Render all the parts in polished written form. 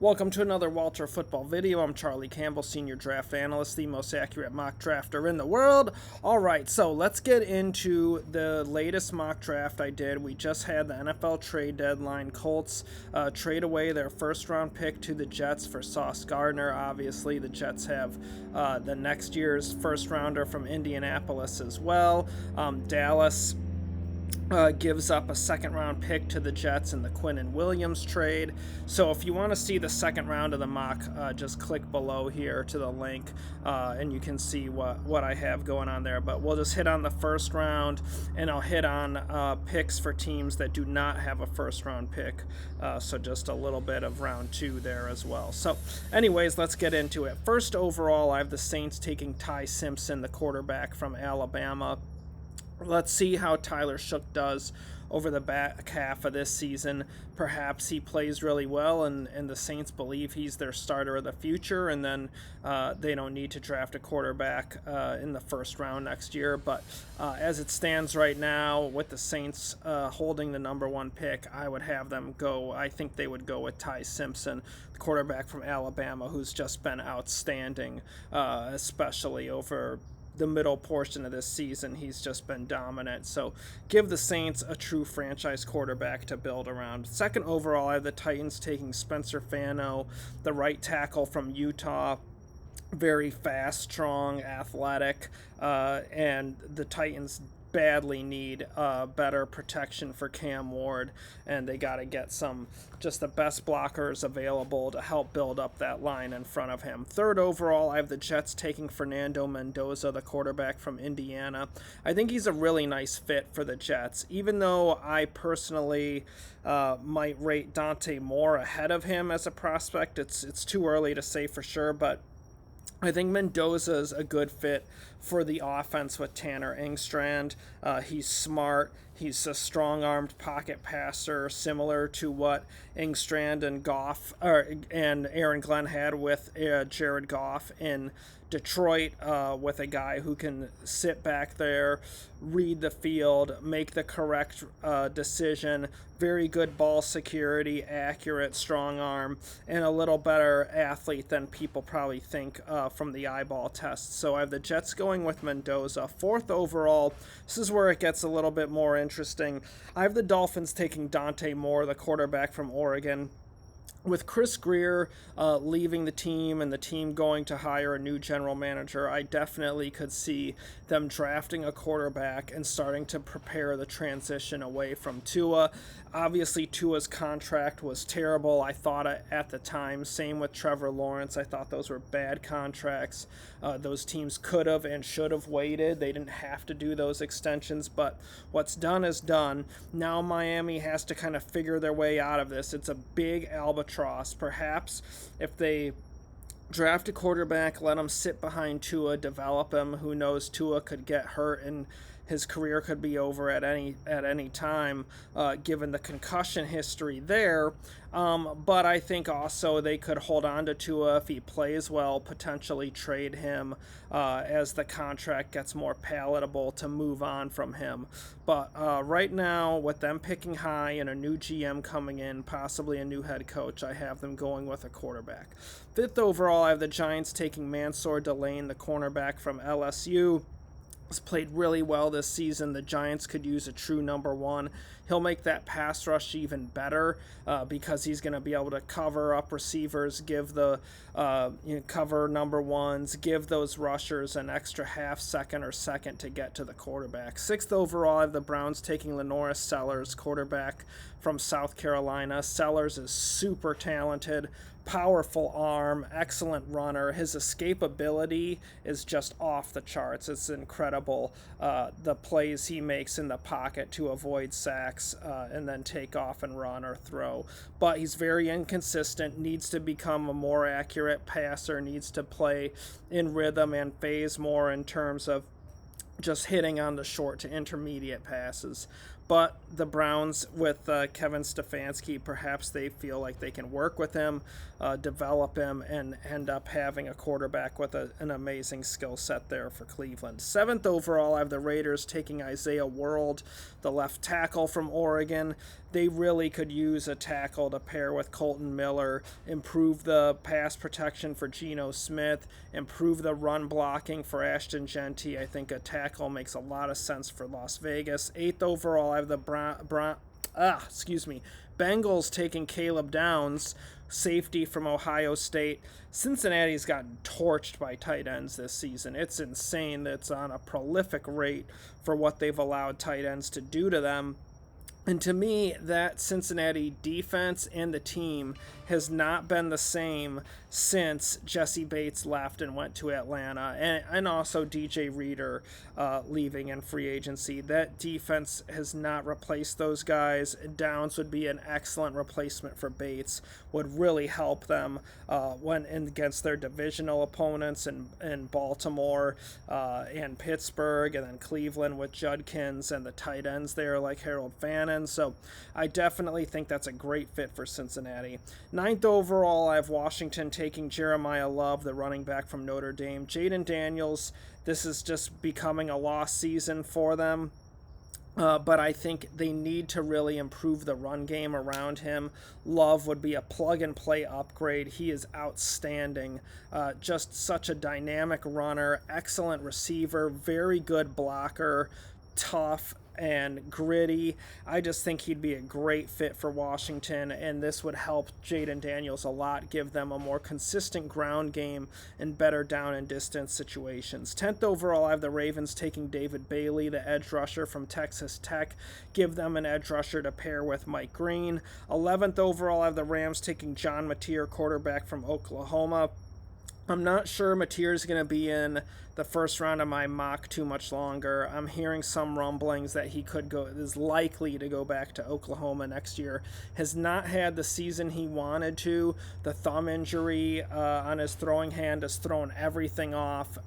Welcome to another Walter Football video. I'm Charlie Campbell, Senior Draft Analyst, the most accurate mock drafter in the world. All right, so let's get into the latest mock draft I did. We just had the NFL trade deadline. Colts trade away their first-round pick to the Jets for Sauce Gardner. Obviously, the Jets have the next year's first-rounder from Indianapolis as well. Dallas gives up a second-round pick to the Jets in the Quinnen Williams trade. So if you want to see the second round of the mock, just click below here to the link, and you can see what I have going on there. But we'll just hit on the first round, and I'll hit on picks for teams that do not have a first-round pick. So just a little bit of round two there as well. So anyways, let's get into it. First overall, I have the Saints taking Ty Simpson, the quarterback from Alabama. Let's see how Tyler Shough does over the back half of this season. Perhaps he plays really well, and the Saints believe he's their starter of the future, and then they don't need to draft a quarterback in the first round next year. But as it stands right now, with the Saints holding the number one pick, I would have them go. I think they would go with Ty Simpson, the quarterback from Alabama, who's just been outstanding, especially over the middle portion of this season. He's just been dominant. So give the Saints a true franchise quarterback to build around. Second overall, I have the Titans taking Spencer Fano, the right tackle from Utah. Very fast, strong, athletic, and the Titans badly need better protection for Cam Ward, and they got to get just the best blockers available to help build up that line in front of him. Third overall, I have the Jets taking Fernando Mendoza, the quarterback from Indiana. I think he's a really nice fit for the Jets, even though I personally might rate Dante Moore ahead of him as a prospect. It's too early to say for sure, but I think Mendoza's a good fit for the offense with Tanner Engstrand. He's smart. He's a strong-armed pocket passer, similar to what Engstrand and Aaron Glenn had with Jared Goff in Detroit, with a guy who can sit back there, read the field, make the correct decision, very good ball security, accurate, strong arm, and a little better athlete than people probably think from the eyeball test. So I have the Jets going with Mendoza. Fourth overall, this is where it gets a little bit more interesting. I have the Dolphins taking Dante Moore, the quarterback from Oregon. With Chris Greer leaving the team and the team going to hire a new general manager, I definitely could see them drafting a quarterback and starting to prepare the transition away from Tua. Obviously, Tua's contract was terrible, I thought at the time. Same with Trevor Lawrence. I thought those were bad contracts. Those teams could have and should have waited. They didn't have to do those extensions, but what's done is done. Now Miami has to kind of figure their way out of this. It's a big albatross. Perhaps if they draft a quarterback, let him sit behind Tua, develop him. Who knows? Tua could get hurt and his career could be over at any time, given the concussion history there. But I think also they could hold on to Tua if he plays well, potentially trade him as the contract gets more palatable to move on from him. But right now, with them picking high and a new GM coming in, possibly a new head coach, I have them going with a quarterback. Fifth overall, I have the Giants taking Mansour Delane, the cornerback from LSU. Has played really well this season. The Giants could use a true number one. He'll make that pass rush even better because he's going to be able to cover up receivers, give the cover number ones, give those rushers an extra half second or second to get to the quarterback. Sixth overall, I have the Browns taking Lenoris Sellers, quarterback from South Carolina. Sellers is super talented, powerful arm, excellent runner. His escapability is just off the charts. It's incredible, the plays he makes in the pocket to avoid sacks and then take off and run or throw. But he's very inconsistent, needs to become a more accurate passer, needs to play in rhythm and phase more in terms of just hitting on the short to intermediate passes. But the Browns with Kevin Stefanski, perhaps they feel like they can work with him, develop him, and end up having a quarterback with an amazing skill set there for Cleveland. 7th overall, I have the Raiders taking Isaiah World, the left tackle from Oregon. They really could use a tackle to pair with Colton Miller, improve the pass protection for Geno Smith, improve the run blocking for Ashton Genty. I think a tackle makes a lot of sense for Las Vegas. 8th overall, I have the Bengals taking Caleb Downs, safety from Ohio State. Cincinnati's gotten torched by tight ends this season. It's insane that it's on a prolific rate for what they've allowed tight ends to do to them. And to me, that Cincinnati defense and the team has not been the same since Jesse Bates left and went to Atlanta, and also DJ Reader leaving in free agency. That defense has not replaced those guys. Downs would be an excellent replacement for Bates, would really help them when against their divisional opponents in Baltimore and Pittsburgh, and then Cleveland with Judkins and the tight ends there like Harold Fannin. So I definitely think that's a great fit for Cincinnati. 9th overall, I have Washington taking Jeremiah Love, the running back from Notre Dame. Jaden Daniels, this is just becoming a lost season for them. But I think they need to really improve the run game around him. Love would be a plug-and-play upgrade. He is outstanding. Just such a dynamic runner, excellent receiver, very good blocker, tough and gritty. I just think he'd be a great fit for Washington, and this would help Jaden Daniels a lot, give them a more consistent ground game and better down and distance situations. 10th overall, I have the Ravens taking David Bailey, the edge rusher from Texas Tech, give them an edge rusher to pair with Mike Green. 11th overall, I have the Rams taking John Mateer, quarterback from Oklahoma. I'm not sure Mateer is going to be in the first round of my mock too much longer. I'm hearing some rumblings that he is likely to go back to Oklahoma next year. Has not had the season he wanted to. The thumb injury on his throwing hand has thrown everything off.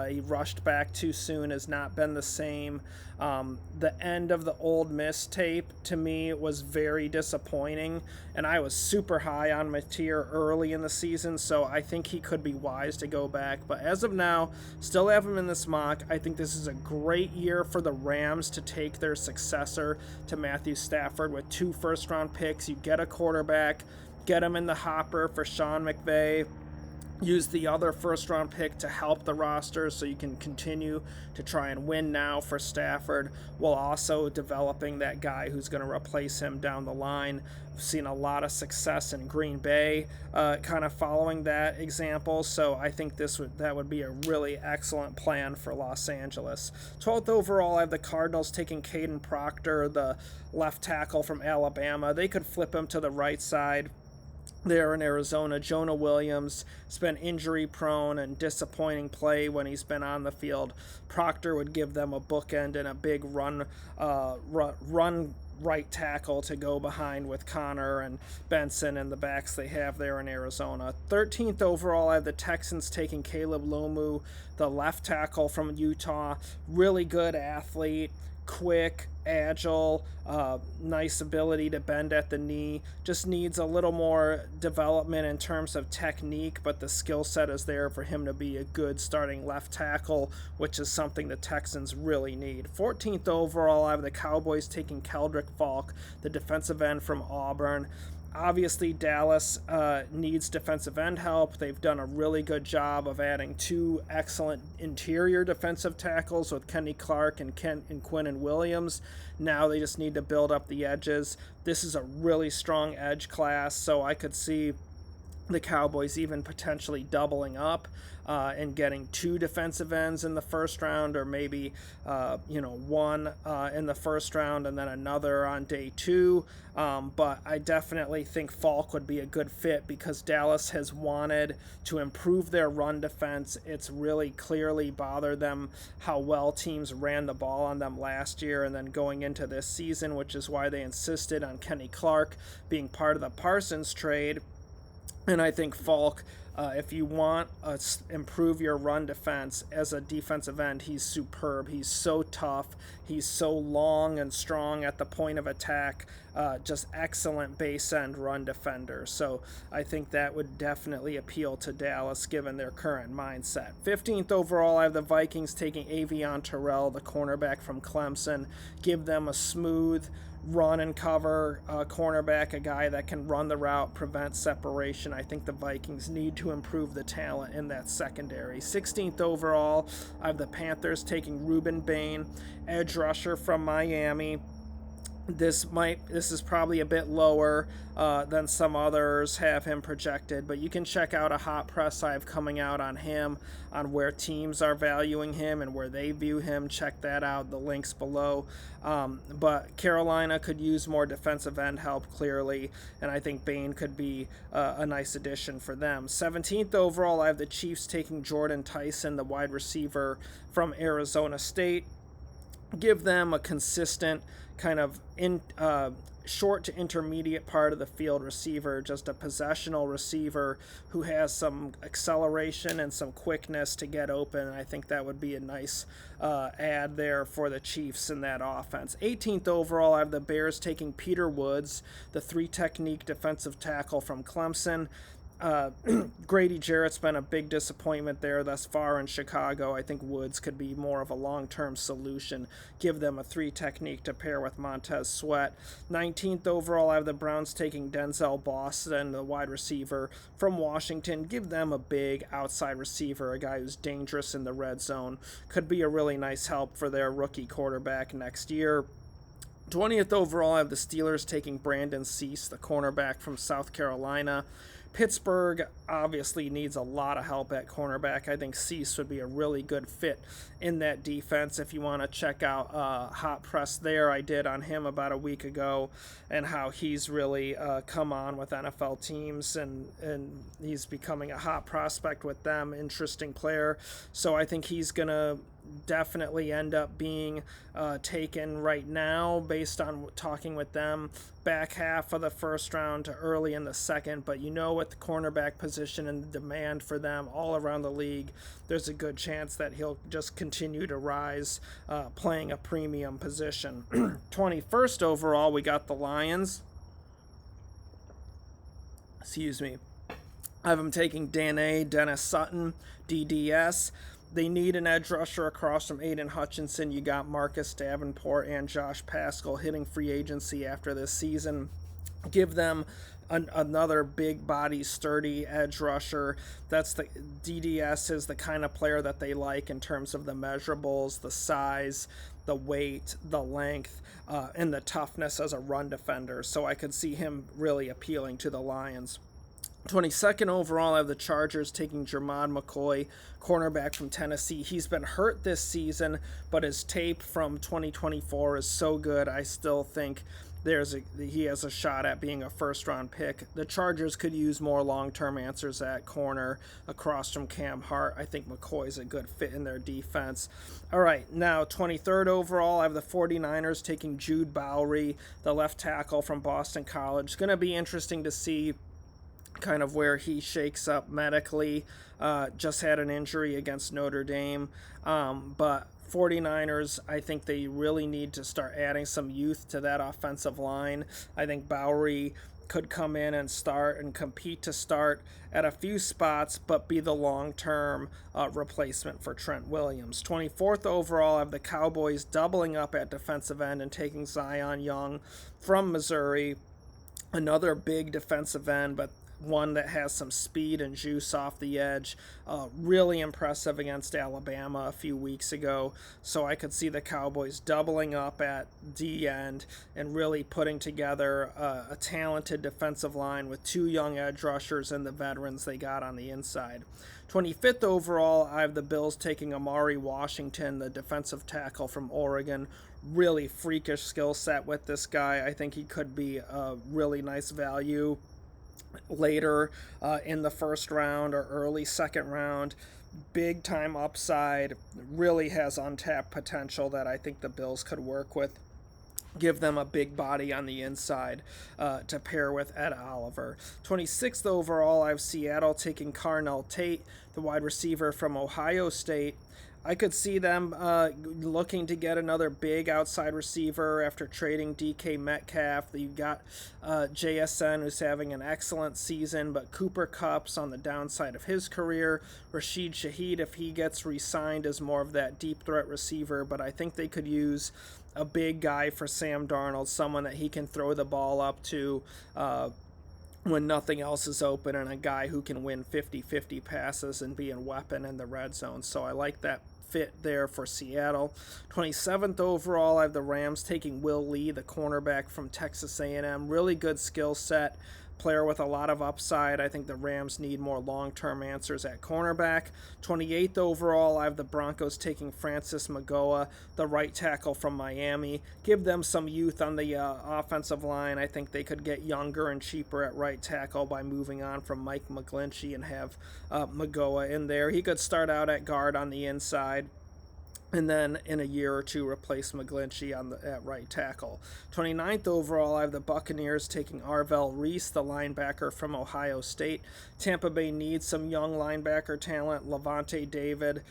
He rushed back too soon, has not been the same. The end of the Ole Miss tape to me was very disappointing, and I was super high on Mateer early in the season, so I think he could be wise to go back. But as of now, still have him in this mock. I think this is a great year for the Rams to take their successor to Matthew Stafford with 2 first-round picks. You get a quarterback, get him in the hopper for Sean McVay. Use the other first-round pick to help the roster so you can continue to try and win now for Stafford, while also developing that guy who's going to replace him down the line. We've seen a lot of success in Green Bay kind of following that example, so I think that would be a really excellent plan for Los Angeles. 12th overall, I have the Cardinals taking Caden Proctor, the left tackle from Alabama. They could flip him to the right side there in Arizona. Jonah Williams has been injury prone and disappointing play when he's been on the field. Proctor would give them a bookend and a big run right tackle to go behind with Connor and Benson and the backs they have there in Arizona. 13th overall, I have the Texans taking Caleb Lomu, the left tackle from Utah. Really good athlete, quick, agile, nice ability to bend at the knee. Just needs a little more development in terms of technique, but the skill set is there for him to be a good starting left tackle, which is something the Texans really need. 14th overall, I have the Cowboys taking Keldrick Falk, the defensive end from Auburn. Obviously, Dallas needs defensive end help. They've done a really good job of adding 2 excellent interior defensive tackles with Kenny Clark and Quinnen Williams. Now they just need to build up the edges. This is a really strong edge class, so I could see the Cowboys even potentially doubling up and getting 2 defensive ends in the first round, or maybe one in the first round and then another on day 2. But I definitely think Falk would be a good fit because Dallas has wanted to improve their run defense. It's really clearly bothered them how well teams ran the ball on them last year and then going into this season, which is why they insisted on Kenny Clark being part of the Parsons trade. And I think Falk If you want to improve your run defense as a defensive end, he's superb. He's so tough. He's so long and strong at the point of attack. Just excellent base end run defender. So I think that would definitely appeal to Dallas given their current mindset. 15th overall, I have the Vikings taking Avion Terrell, the cornerback from Clemson. Give them a smooth run and cover cornerback, a guy that can run the route, prevent separation. I think the Vikings need to improve the talent in that secondary. 16th overall, I have the Panthers taking Rueben Bain, edge rusher from Miami. This is probably a bit lower than some others have him projected, but you can check out a hot press I have coming out on him, on where teams are valuing him and where they view him. Check that out, the links below. But Carolina could use more defensive end help, clearly, and I think Bain could be a nice addition for them. 17th overall, I have the Chiefs taking Jordan Tyson, the wide receiver from Arizona State. Give them a consistent kind of short to intermediate part of the field receiver, just a possessional receiver who has some acceleration and some quickness to get open. I think that would be a nice add there for the Chiefs in that offense. 18th overall, I have the Bears taking Peter Woods, the three-technique defensive tackle from Clemson. Grady Jarrett's been a big disappointment there thus far in Chicago. I think Woods could be more of a long-term solution. Give them a three technique to pair with Montez Sweat. 19th overall, I have the Browns taking Denzel Boston, the wide receiver from Washington. Give them a big outside receiver, a guy who's dangerous in the red zone. Could be a really nice help for their rookie quarterback next year. 20th overall, I have the Steelers taking Brandon Cisse, the cornerback from South Carolina. Pittsburgh obviously needs a lot of help at cornerback. I think Cisse would be a really good fit in that defense. If you want to check out Hot Press there, I did on him about a week ago, and how he's really come on with NFL teams, and he's becoming a hot prospect with them. Interesting player. So I think he's going to definitely end up being taken right now based on talking with them, back half of the first round to early in the second. But you know, with the cornerback position and the demand for them all around the league, there's a good chance that he'll just continue to rise, playing a premium position. 21st overall, we got the Lions. Excuse me. I have them taking Dennis Sutton, DDS. They need an edge rusher across from Aiden Hutchinson. You got Marcus Davenport and Josh Pascal hitting free agency after this season. Give them another big body, sturdy edge rusher. That's the DDS is the kind of player that they like in terms of the measurables, the size, the weight, the length, and the toughness as a run defender. So I could see him really appealing to the Lions. 22nd overall, I have the Chargers taking Jermod McCoy, cornerback from Tennessee. He's been hurt this season, but his tape from 2024 is so good. I still think he has a shot at being a first-round pick. The Chargers could use more long-term answers at corner across from Cam Hart. I think McCoy's a good fit in their defense. All right, now 23rd overall, I have the 49ers taking Jude Bowery, the left tackle from Boston College. It's going to be interesting to see kind of where he shakes up medically. Just had an injury against Notre Dame, but 49ers, I think they really need to start adding some youth to that offensive line. I think Bowery could come in and start and compete to start at a few spots, but be the long-term replacement for Trent Williams. 24th overall, I have the Cowboys doubling up at defensive end and taking Zion Young from Missouri. Another big defensive end, but one that has some speed and juice off the edge. Really impressive against Alabama a few weeks ago. So I could see the Cowboys doubling up at D end and really putting together a talented defensive line with two young edge rushers and the veterans they got on the inside. 25th overall, I have the Bills taking Amari Washington, the defensive tackle from Oregon. Really freakish skill set with this guy. I think he could be a really nice value later in the first round or early second round. Big time upside, really has untapped potential that I think the Bills could work with. give them a big body on the inside to pair with Ed Oliver. 26th overall, I have Seattle taking Carnell Tate, the wide receiver from Ohio State. I could see them looking to get another big outside receiver after trading DK Metcalf. You've got JSN, who's having an excellent season, but Cooper Kupp's on the downside of his career. Rashid Shaheed, if he gets re-signed, is more of that deep threat receiver, but I think they could use a big guy for Sam Darnold, someone that he can throw the ball up to when nothing else is open, and a guy who can win 50-50 passes and be a weapon in the red zone. So I like that fit there for Seattle. 27th overall, I have the Rams taking Will Lee, the cornerback from Texas A&M. Really good skill set, player with a lot of upside. I think the Rams need more long-term answers at cornerback. 28th overall, I have the Broncos taking Francis Magoa, the right tackle from Miami. Give them some youth on the offensive line. I think they could get younger and cheaper at right tackle by moving on from Mike McGlinchey and have Magoa in there. He could start out at guard on the inside, and then in a year or two replace McGlinchey at right tackle. 29th overall, I have the Buccaneers taking Arvell Reese, the linebacker from Ohio State. Tampa Bay needs some young linebacker talent. Levante David,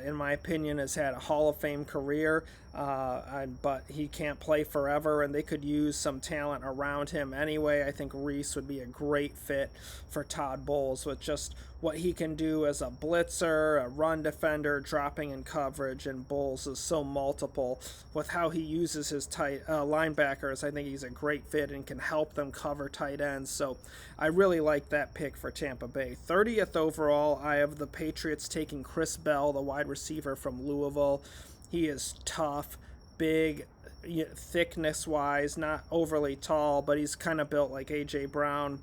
in my opinion, has had a Hall of Fame career, but he can't play forever, and they could use some talent around him anyway. I think Reese would be a great fit for Todd Bowles with just what he can do as a blitzer, a run defender, dropping in coverage, and Bowles is so multiple with how he uses his tight linebackers. I think he's a great fit and can help them cover tight ends. So I really like that pick for Tampa Bay. 30th overall, I have the Patriots taking Chris Bell, the wide receiver from Louisville. He is tough, big, thickness-wise, not overly tall, but he's kind of built like A.J. Brown.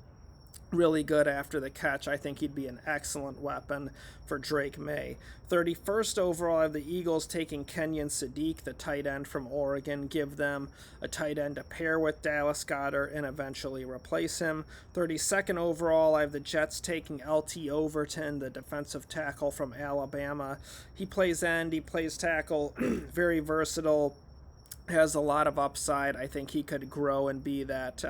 Really good after the catch. I think he'd be an excellent weapon for Drake May. 31st overall, I have the Eagles taking Kenyon Sadiq, the tight end from Oregon. Give them a tight end to pair with Dallas Goedert and eventually replace him. 32nd overall, I have the Jets taking LT Overton, the defensive tackle from Alabama. He plays end, he plays tackle, very versatile. Has a lot of upside. I think he could grow and be that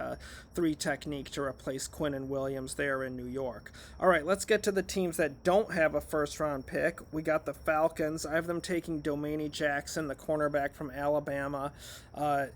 3 technique to replace Quinnen Williams there in New York. All right, let's get to the teams that don't have a first-round pick. We got the Falcons. I have them taking Domaney Jackson, the cornerback from Alabama,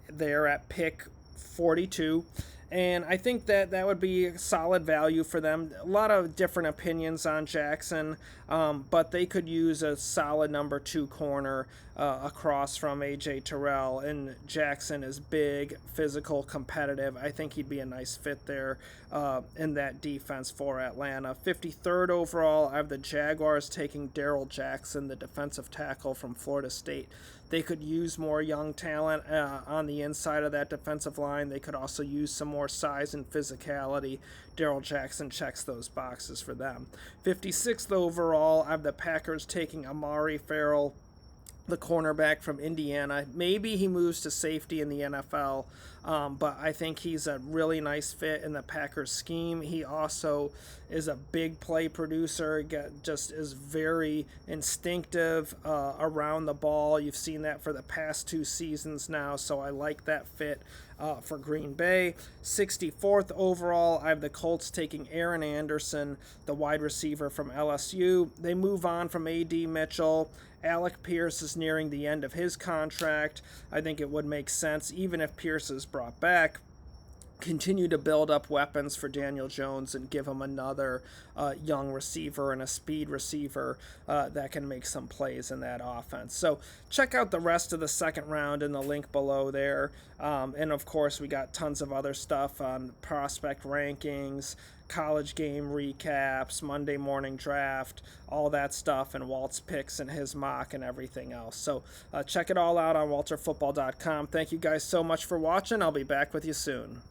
there at pick 42. And I think that would be solid value for them. A lot of different opinions on Jackson, but they could use a solid number 2 corner across from A.J. Terrell. And Jackson is big, physical, competitive. I think he'd be a nice fit there in that defense for Atlanta. 53rd overall, I have the Jaguars taking Darrell Jackson, the defensive tackle from Florida State. They could use more young talent on the inside of that defensive line. They could also use some more size and physicality. Darrell Jackson checks those boxes for them. 56th overall, I have the Packers taking Amari Farrell, the cornerback from Indiana. Maybe he moves to safety in the NFL, but I think he's a really nice fit in the Packers scheme. He also is a big play producer, just is very instinctive around the ball. You've seen that for the past 2 seasons now, so I like that fit for Green Bay. 64th overall, I have the Colts taking Aaron Anderson, the wide receiver from LSU. They move on from A.D. Mitchell. Alec Pierce is nearing the end of his contract. I think it would make sense, even if Pierce is brought back, continue to build up weapons for Daniel Jones and give him another young receiver and a speed receiver that can make some plays in that offense. So check out the rest of the second round in the link below there. And of course, we got tons of other stuff on prospect rankings, college game recaps, Monday morning draft, all that stuff, and Walt's picks and his mock and everything else. So check it all out on walterfootball.com. Thank you guys so much for watching. I'll be back with you soon.